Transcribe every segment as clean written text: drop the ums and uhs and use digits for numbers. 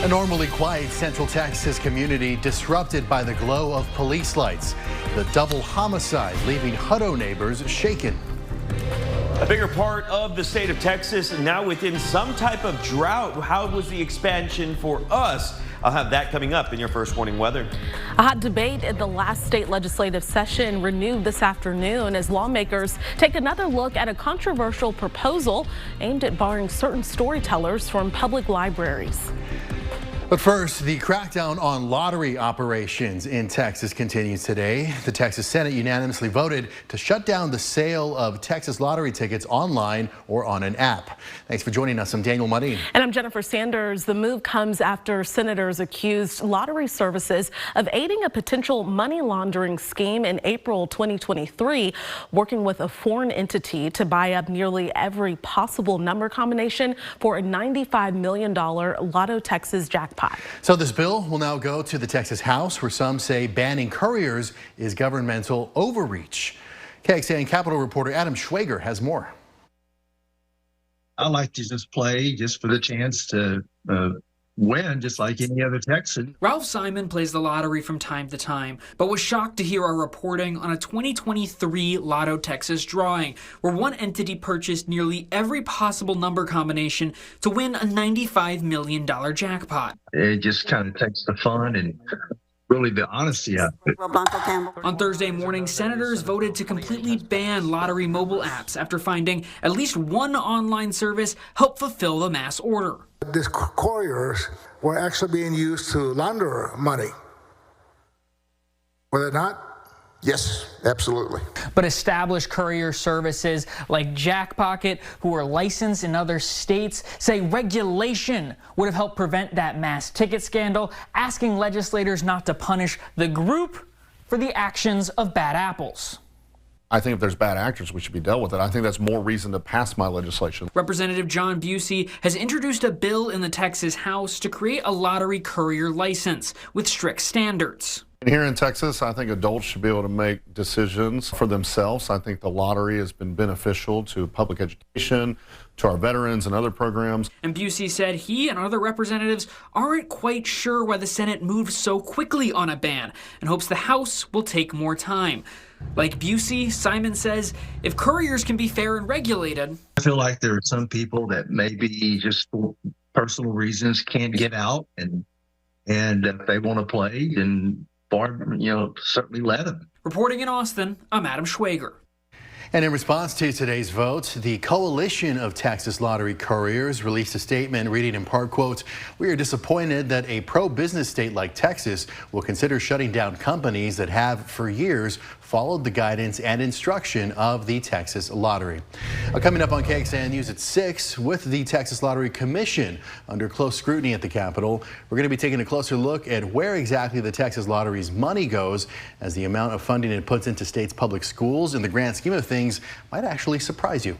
A normally quiet Central Texas community disrupted by the glow of police lights. The double homicide leaving Hutto neighbors shaken. A bigger part of the state of Texas now within some type of drought. How was the expansion for us? I'll have that coming up in your first morning weather. A hot debate in the last state legislative session renewed this afternoon as lawmakers take another look at a controversial proposal aimed at barring certain storytellers from public libraries. But first, the crackdown on lottery operations in Texas continues today. The Texas Senate unanimously voted to shut down the sale of Texas lottery tickets online or on an app. Thanks for joining us. I'm Daniel Marin. And I'm Jennifer Sanders. The move comes after senators accused lottery services of aiding a potential money laundering scheme in April 2023, working with a foreign entity to buy up nearly every possible number combination for a $95 million Lotto Texas jackpot. So this bill will now go to the Texas House, where some say banning couriers is governmental overreach. KXAN Capitol reporter Adam Schwager has more. I like to just play just for the chance to win, just like any other Texan. Ralph Simon plays the lottery from time to time, but was shocked to hear our reporting on a 2023 Lotto Texas drawing, where one entity purchased nearly every possible number combination to win a $95 million jackpot. It just kind of takes the fun and really the honesty out of it. On Thursday morning, senators voted to completely ban lottery mobile apps after finding at least one online service helped fulfill the mass order. These couriers were actually being used to launder money. Were they not? Yes, absolutely. But established courier services like Jackpocket, who are licensed in other states, say regulation would have helped prevent that mass ticket scandal, asking legislators not to punish the group for the actions of bad apples. I think if there's bad actors, we should be dealt with it. I think that's more reason to pass my legislation. Representative John Busey has introduced a bill in the Texas House to create a lottery courier license with strict standards. Here in Texas, I think adults should be able to make decisions for themselves. I think the lottery has been beneficial to public education, to our veterans and other programs. And Busey said he and other representatives aren't quite sure why the Senate moved so quickly on a ban and hopes the House will take more time. Like Busey, Simon says, if couriers can be fair and regulated. I feel like there are some people that maybe just for personal reasons can't get out, and if they want to play, then certainly let them. Reporting in Austin, I'm Adam Schwager. And in response to today's vote, the Coalition of Texas Lottery Couriers released a statement reading in part, quote, "We are disappointed that a pro-business state like Texas will consider shutting down companies that have for years followed the guidance and instruction of the Texas Lottery." Coming up on KXAN News at 6, with the Texas Lottery Commission under close scrutiny at the Capitol, we're going to be taking a closer look at where exactly the Texas Lottery's money goes, as the amount of funding it puts into state's public schools in the grand scheme of things might actually surprise you.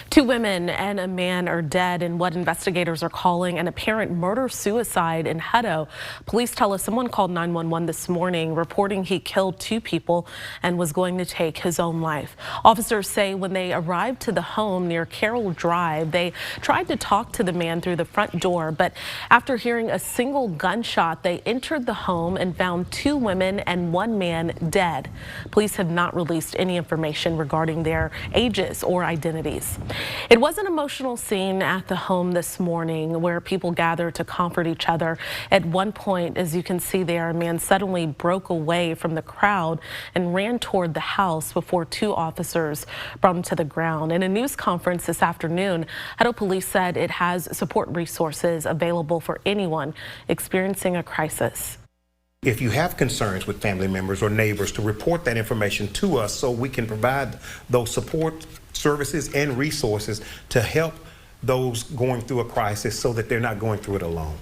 2 women and a man are dead in what investigators are calling an apparent murder-suicide in Hutto. Police tell us someone called 911 this morning reporting he killed 2 people and was going to take his own life. Officers say when they arrived to the home near Carroll Drive, they tried to talk to the man through the front door, but after hearing a single gunshot, they entered the home and found 2 women and 1 man dead. Police have not released any information regarding their ages or identities. It was an emotional scene at the home this morning where people gathered to comfort each other. At one point, as you can see there, a man suddenly broke away from the crowd and ran toward the house before 2 officers brought him to the ground. In a news conference this afternoon, Hutto Police said it has support resources available for anyone experiencing a crisis. If you have concerns with family members or neighbors, to report that information to us so we can provide those support services and resources to help those going through a crisis so that they're not going through it alone.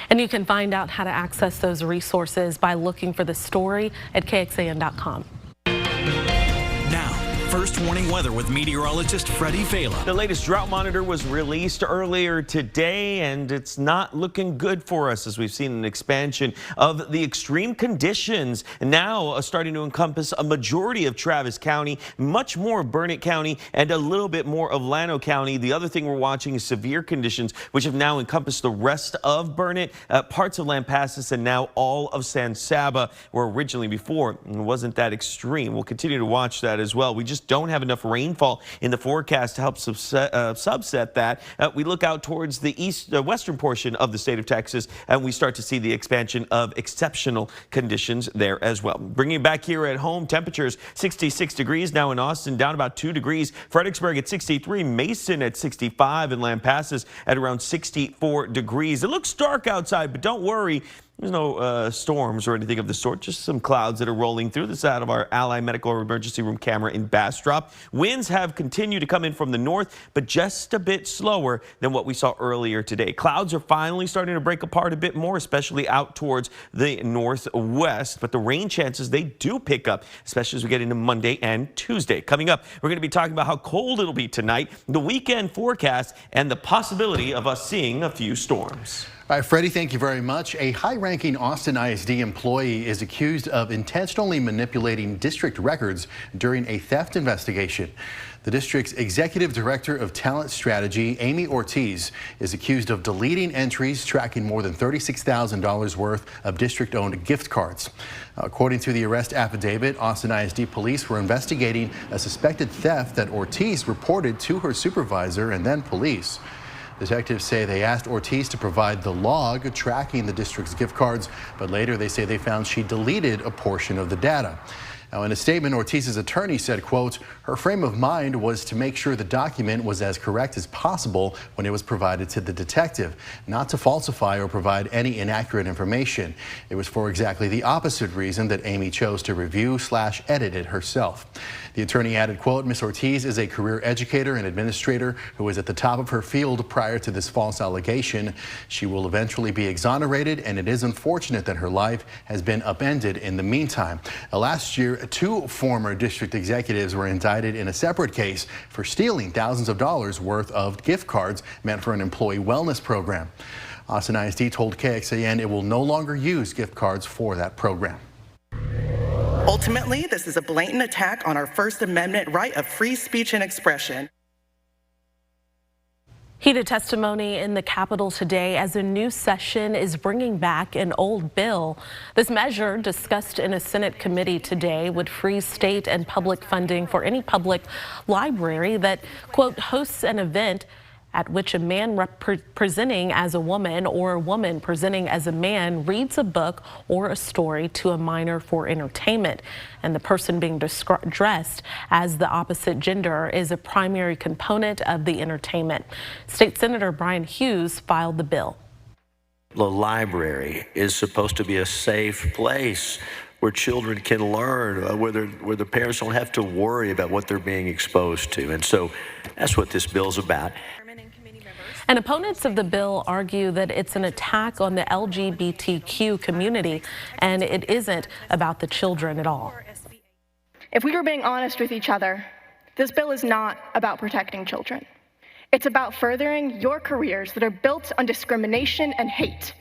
And you can find out how to access those resources by looking for the story at KXAN.com. Now, First warning weather with meteorologist Freddie Fela. The latest drought monitor was released earlier today, and it's not looking good for us as we've seen an expansion of the extreme conditions now starting to encompass a majority of Travis County, much more of Burnett County, and a little bit more of Llano County. The other thing we're watching is severe conditions, which have now encompassed the rest of Burnett, parts of Lampasas, and now all of San Saba, where originally before it wasn't that extreme. We'll continue to watch that as well. We just don't have enough rainfall in the forecast to help subset that. We look out towards the western portion of the state of Texas, and we start to see the expansion of exceptional conditions there as well. Bringing it back here at home, temperatures 66 degrees now in Austin, down about 2 degrees. Fredericksburg at 63, Mason at 65, and Lampasas at around 64 degrees. It looks dark outside, but don't worry. There's no storms or anything of the sort, just some clouds that are rolling through. This out of our Ally Medical Emergency Room camera in Bastrop. Winds have continued to come in from the north, but just a bit slower than what we saw earlier today. Clouds are finally starting to break apart a bit more, especially out towards the northwest. But the rain chances, they do pick up, especially as we get into Monday and Tuesday. Coming up, we're going to be talking about how cold it'll be tonight, the weekend forecast, and the possibility of us seeing a few storms. All right, Freddie, thank you very much. A high-ranking Austin ISD employee is accused of intentionally manipulating district records during a theft investigation. The district's executive director of talent strategy, Amy Ortiz, is accused of deleting entries tracking more than $36,000 worth of district-owned gift cards. According to the arrest affidavit, Austin ISD police were investigating a suspected theft that Ortiz reported to her supervisor and then police. Detectives say they asked Ortiz to provide the log tracking the district's gift cards, but later they say they found she deleted a portion of the data. Now, in a statement, Ortiz's attorney said, quote, her frame of mind was to make sure the document was as correct as possible when it was provided to the detective, not to falsify or provide any inaccurate information. It was for exactly the opposite reason that Amy chose to review/edit it herself. The attorney added, quote, Ms. Ortiz is a career educator and administrator who was at the top of her field prior to this false allegation. She will eventually be exonerated, and it is unfortunate that her life has been upended in the meantime. Last year, 2 former district executives were indicted in a separate case for stealing thousands of dollars worth of gift cards meant for an employee wellness program. Austin ISD told KXAN it will no longer use gift cards for that program. Ultimately, this is a blatant attack on our First Amendment right of free speech and expression. Heated testimony in the Capitol today as a new session is bringing back an old bill. This measure, discussed in a Senate committee today, would freeze state and public funding for any public library that, quote, hosts an event at which a man presenting as a woman or a woman presenting as a man reads a book or a story to a minor for entertainment, and the person being dressed as the opposite gender is a primary component of the entertainment. State Senator Brian Hughes filed the bill. The library is supposed to be a safe place where children can learn, where the parents don't have to worry about what they're being exposed to. And so that's what this bill's about. And opponents of the bill argue that it's an attack on the LGBTQ community, and it isn't about the children at all. If we were being honest with each other, this bill is not about protecting children. It's about furthering your careers that are built on discrimination and hate.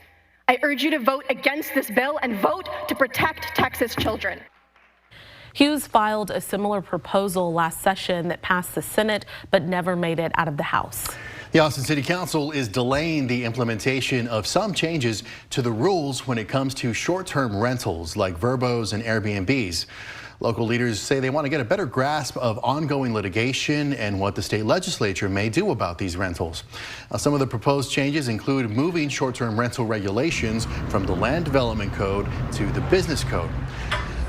I urge you to vote against this bill and vote to protect Texas children. Hughes filed a similar proposal last session that passed the Senate but never made it out of the House. The Austin City Council is delaying the implementation of some changes to the rules when it comes to short-term rentals like Verbos and Airbnbs. Local leaders say they want to get a better grasp of ongoing litigation and what the state legislature may do about these rentals. Now, some of the proposed changes include moving short-term rental regulations from the Land Development Code to the Business Code.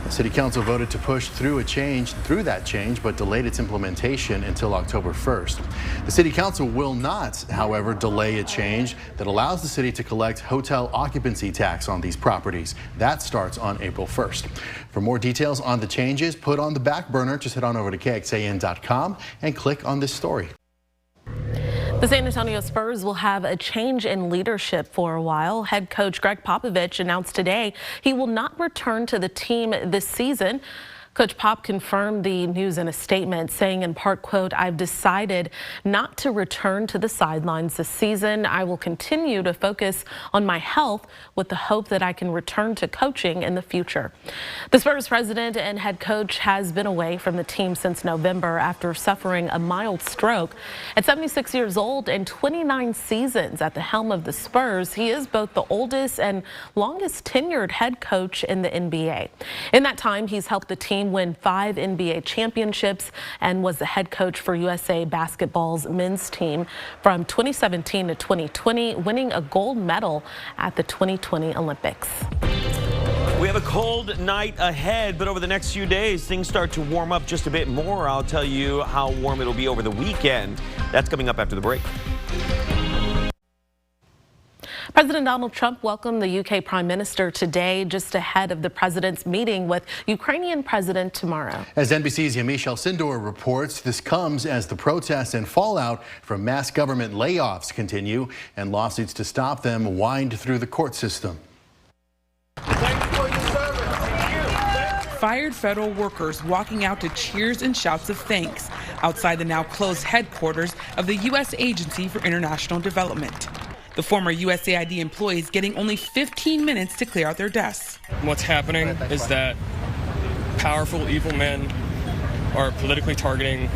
The City Council voted to push through that change, but delayed its implementation until October 1st. The City Council will not, however, delay a change that allows the city to collect hotel occupancy tax on these properties. That starts on April 1st. For more details on the changes put on the back burner, just head on over to KXAN.com and click on this story. The San Antonio Spurs will have a change in leadership for a while. Head coach Greg Popovich announced today he will not return to the team this season. Coach Pop confirmed the news in a statement, saying in part, quote, "I've decided not to return to the sidelines this season. I will continue to focus on my health with the hope that I can return to coaching in the future." The Spurs president and head coach has been away from the team since November after suffering a mild stroke. At 76 years old and 29 seasons at the helm of the Spurs, he is both the oldest and longest tenured head coach in the NBA. In that time, he's helped the team win 5 NBA championships and was the head coach for USA Basketball's men's team from 2017 to 2020, winning a gold medal at the 2020 Olympics. We have a cold night ahead, but over the next few days, things start to warm up just a bit more. I'll tell you how warm it'll be over the weekend. That's coming up after the break. President Donald Trump welcomed the UK Prime Minister today, just ahead of the president's meeting with Ukrainian President tomorrow. As NBC's Yamiche Alcindor reports, this comes as the protests and fallout from mass government layoffs continue and lawsuits to stop them wind through the court system. Fired federal workers walking out to cheers and shouts of thanks outside the now closed headquarters of the U.S. Agency for International Development. The former USAID employees getting only 15 minutes to clear out their desks. What's happening is that powerful, evil men are politically targeting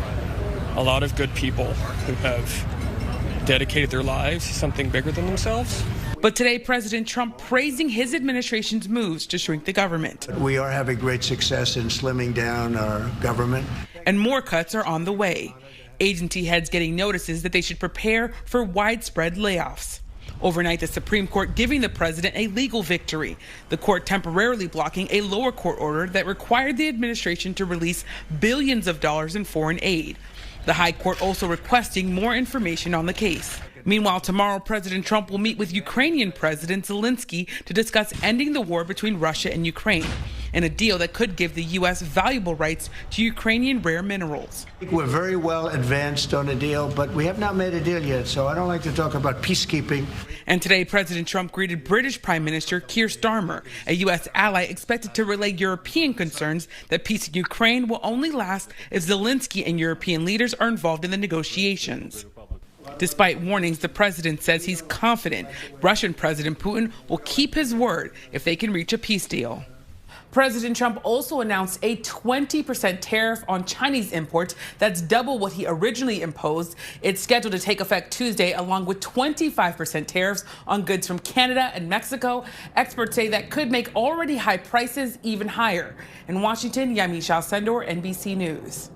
a lot of good people who have dedicated their lives to something bigger than themselves. But today, President Trump praising his administration's moves to shrink the government. We are having great success in slimming down our government. And more cuts are on the way. Agency heads getting notices that they should prepare for widespread layoffs. Overnight, the Supreme Court giving the president a legal victory. The court temporarily blocking a lower court order that required the administration to release billions of dollars in foreign aid. The High Court also requesting more information on the case. Meanwhile, tomorrow, President Trump will meet with Ukrainian President Zelensky to discuss ending the war between Russia and Ukraine, and a deal that could give the U.S. valuable rights to Ukrainian rare minerals. We're very well advanced on a deal, but we have not made a deal yet, so I don't like to talk about peacekeeping. And today, President Trump greeted British Prime Minister Keir Starmer, a U.S. ally expected to relay European concerns that peace in Ukraine will only last if Zelensky and European leaders are involved in the negotiations. Despite warnings, the president says he's confident Russian President Putin will keep his word if they can reach a peace deal. President Trump also announced a 20% tariff on Chinese imports. That's double what he originally imposed. It's scheduled to take effect Tuesday, along with 25% tariffs on goods from Canada and Mexico. Experts say that could make already high prices even higher. In Washington, Yamiche Alcindor, NBC News.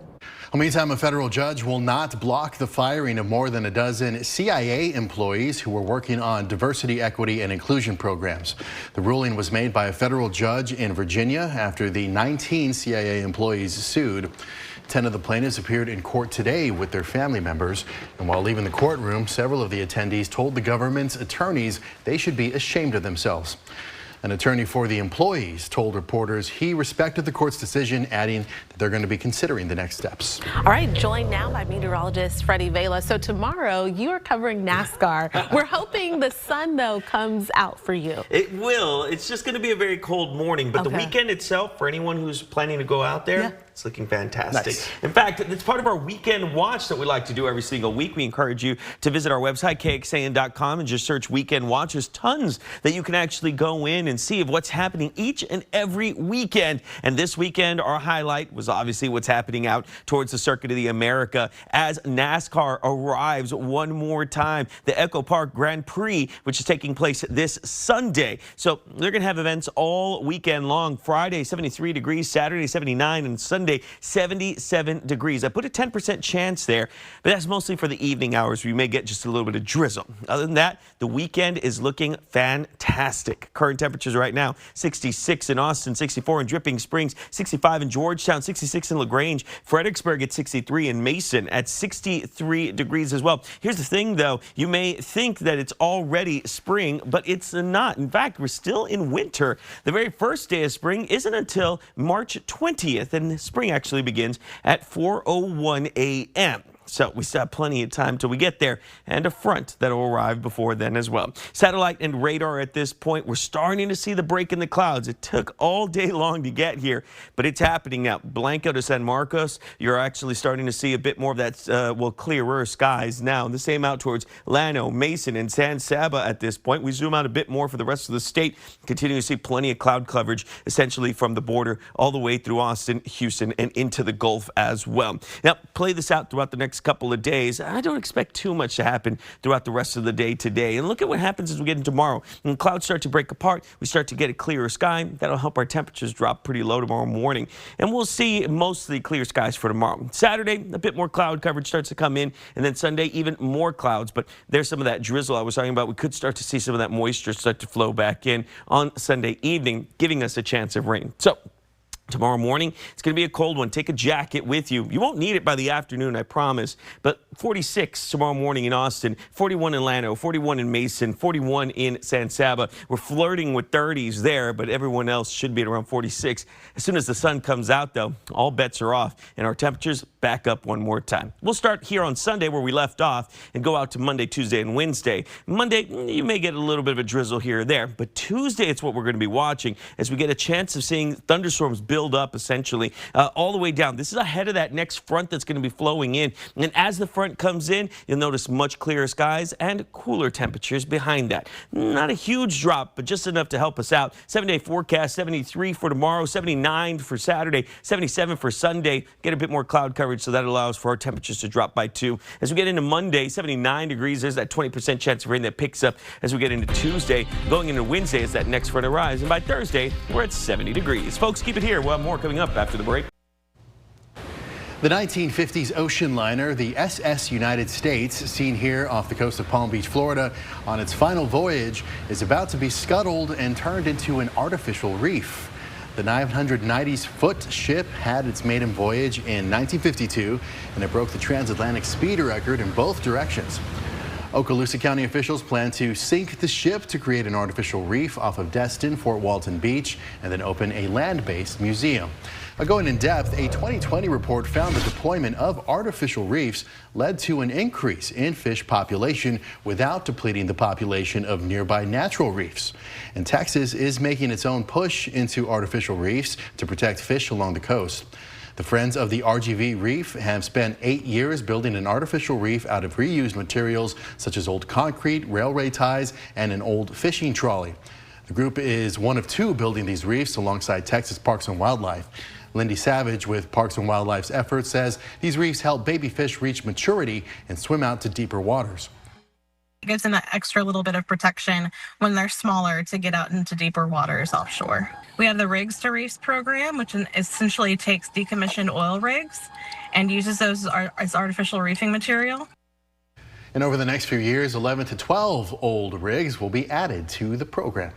Meantime, a federal judge will not block the firing of more than a dozen CIA employees who were working on diversity, equity, and inclusion programs. The ruling was made by a federal judge in Virginia after the 19 CIA employees sued. 10 of the plaintiffs appeared in court today with their family members. And while leaving the courtroom, several of the attendees told the government's attorneys they should be ashamed of themselves. An attorney for the employees told reporters he respected the court's decision, adding that they're going to be considering the next steps. All right, joined now by meteorologist Freddie Vela. So tomorrow you are covering NASCAR. We're hoping the sun, though, comes out for you. It will. It's just going to be a very cold morning, but the weekend itself, for anyone who's planning to go out there, it's looking fantastic. Nice. In fact, it's part of our weekend watch that we like to do every single week. We encourage you to visit our website, KXAN.com, and just search Weekend Watch. There's tons that you can actually go in and see of what's happening each and every weekend. And this weekend, our highlight was obviously what's happening out towards the Circuit of the America as NASCAR arrives one more time. The Echo Park Grand Prix, which is taking place this Sunday. So they're going to have events all weekend long. Friday, 73 degrees, Saturday, 79, and Sunday, 77 degrees. I put a 10% chance there, but that's mostly for the evening hours where you may get just a little bit of drizzle. Other than that, the weekend is looking fantastic. Current temperatures right now, 66 in Austin, 64 in Dripping Springs, 65 in Georgetown, 66 in LaGrange, Fredericksburg at 63, and Mason at 63 degrees as well. Here's the thing, though. You may think that it's already spring, but it's not. In fact, we're still in winter. The very first day of spring isn't until March 20th, and spring actually begins at 4:01 a.m. So we still have plenty of time till we get there, and a front that will arrive before then as well. Satellite and radar at this point, we're starting to see the break in the clouds. It took all day long to get here, but it's happening now. Blanco to San Marcos, you're actually starting to see a bit more of that, clearer skies now. The same out towards Llano, Mason, and San Saba at this point. We zoom out a bit more for the rest of the state. Continue to see plenty of cloud coverage, essentially from the border all the way through Austin, Houston, and into the Gulf as well. Now, play this out throughout the next couple of days. I don't expect too much to happen throughout the rest of the day today. And look at what happens as we get into tomorrow. When clouds start to break apart, we start to get a clearer sky. That'll help our temperatures drop pretty low tomorrow morning. And we'll see mostly clear skies for tomorrow. Saturday, a bit more cloud coverage starts to come in. And then Sunday, even more clouds. But there's some of that drizzle I was talking about. We could start to see some of that moisture start to flow back in on Sunday evening, giving us a chance of rain. So tomorrow morning, it's going to be a cold one. Take a jacket with you. You won't need it by the afternoon, I promise. But 46 tomorrow morning in Austin, 41 in Llano, 41 in Mason, 41 in San Saba. We're flirting with 30s there, but everyone else should be at around 46. As soon as the sun comes out, though, all bets are off, and our temperatures back up one more time. We'll start here on Sunday where we left off and go out to Monday, Tuesday, and Wednesday. Monday, you may get a little bit of a drizzle here or there, but Tuesday, it's what we're going to be watching as we get a chance of seeing thunderstorms build up essentially all the way down. This is ahead of that next front that's going to be flowing in. And as the front comes in, you'll notice much clearer skies and cooler temperatures behind that. Not a huge drop, but just enough to help us out. 7-day forecast, 73 for tomorrow, 79 for Saturday, 77 for Sunday. Get a bit more cloud coverage, so that allows for our temperatures to drop by 2. As we get into Monday, 79 degrees. There's that 20% chance of rain that picks up as we get into Tuesday. Going into Wednesday as that next front arrives. And by Thursday, we're at 70 degrees. Folks, keep it here. We'll have more coming up after the break. The 1950s ocean liner, the SS United States, seen here off the coast of Palm Beach, Florida, on its final voyage, is about to be scuttled and turned into an artificial reef. The 990-foot ship had its maiden voyage in 1952, and it broke the transatlantic speed record in both directions. Okaloosa County officials plan to sink the ship to create an artificial reef off of Destin, Fort Walton Beach, and then open a land-based museum. Going in depth, a 2020 report found the deployment of artificial reefs led to an increase in fish population without depleting the population of nearby natural reefs. And Texas is making its own push into artificial reefs to protect fish along the coast. The Friends of the RGV Reef have spent 8 years building an artificial reef out of reused materials such as old concrete, railway ties, and an old fishing trolley. The group is one of 2 building these reefs alongside Texas Parks and Wildlife. Lindy Savage with Parks and Wildlife's efforts says these reefs help baby fish reach maturity and swim out to deeper waters. It gives them that extra little bit of protection when they're smaller to get out into deeper waters offshore. We have the Rigs to Reefs program, which essentially takes decommissioned oil rigs and uses those as artificial reefing material. And over the next few years, 11 to 12 old rigs will be added to the program.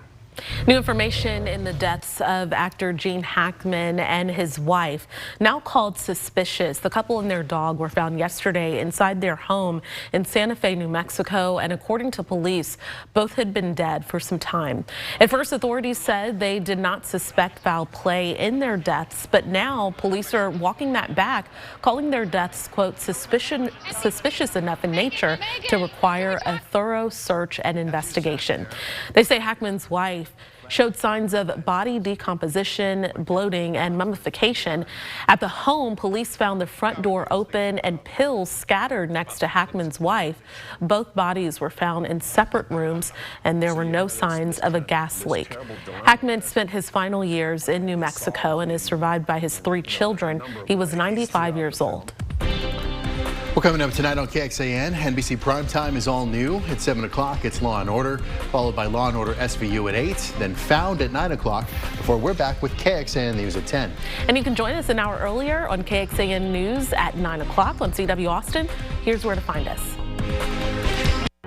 New information in the deaths of actor Gene Hackman and his wife, now called suspicious. The couple and their dog were found yesterday inside their home in Santa Fe, New Mexico, and according to police, both had been dead for some time. At first, authorities said they did not suspect foul play in their deaths, but now police are walking that back, calling their deaths, quote, suspicious enough in nature to require a thorough search and investigation. They say Hackman's wife showed signs of body decomposition, bloating, and mummification. At the home, police found the front door open and pills scattered next to Hackman's wife. Both bodies were found in separate rooms, and there were no signs of a gas leak. Hackman spent his final years in New Mexico and is survived by his 3 children. He was 95 years old. Well, coming up tonight on KXAN, NBC Primetime is all new. At 7 o'clock, it's Law & Order, followed by Law & Order SVU at 8, then Found at 9 o'clock, before we're back with KXAN News at 10. And you can join us an hour earlier on KXAN News at 9 o'clock on CW Austin. Here's where to find us.